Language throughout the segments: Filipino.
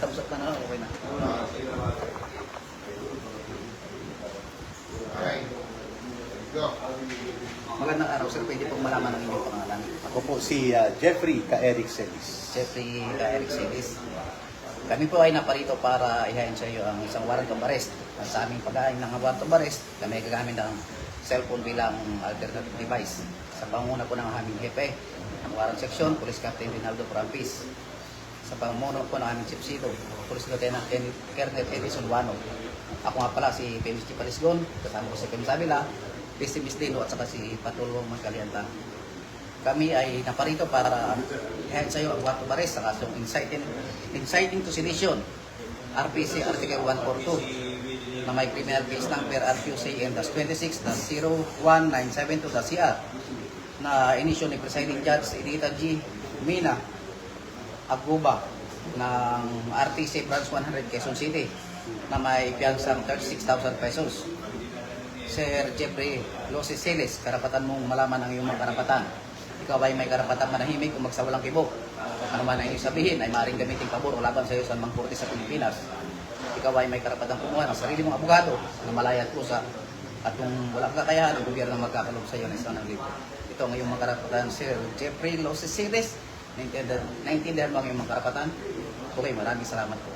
thumbs up na, okay na. Magandang araw sir, pwede pong malaman ang inyong pangalan. Ako po si Jeffrey Ka-Eric Celis. Jeffrey Eric Celis. Kami po ay naparito para ihain sa iyo ang isang warrant of arrest. At sa aming pag-aayos ng warrant of arrest, kami gagamit ng cellphone bilang alternative device. Sa panguna po ng aming hepe, ang warrant section, Police Captain Rinaldo Prampis. Sa panguna po ng aming Chief Sito, Police Lieutenant Colonel Edison Wano. Ako nga pala si Pemis Chipalisgon, kasama ko si Pemis Avila, Pesti Misdino at saka si Patulo Magkalianta. Kami ay naparito para ihain sa iyo ang warrant of arrest sa kasong inciting to sedition, RPC Article 142 na may criminal case number RQCN-26-01972-CR na inisyo ni Presiding Judge Edita G. Mina Aguba ng RTC Branch 100 Quezon City na may piyansang 36,000 pesos. Sir Jeffrey Loses Celis, karapatan mong malaman ang iyong mga karapatan. Ikaw ay may karapatan manahimik o magsawalang kibo. Ano man ang iyong sabihin ay maaaring gamitin pabor o laban sa iyo sa mga korte sa Pilipinas. Ikaw ay may karapatan kumuha ng sarili mong abogado na malaya at kusa. At kung walang kakayahan, ang gobyerno magkakalob sa iyo na isang ng libo. Ito ang iyong mga karapatan, Sir Jeffrey Loses Celis. Naintindihan mo ang iyong mga karapatan? Okay, maraming salamat po.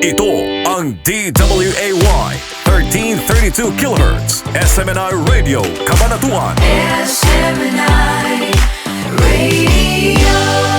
Ito ang DWAY 1332 kHz SMNI Radio Cabanatuan. SMNI Radio.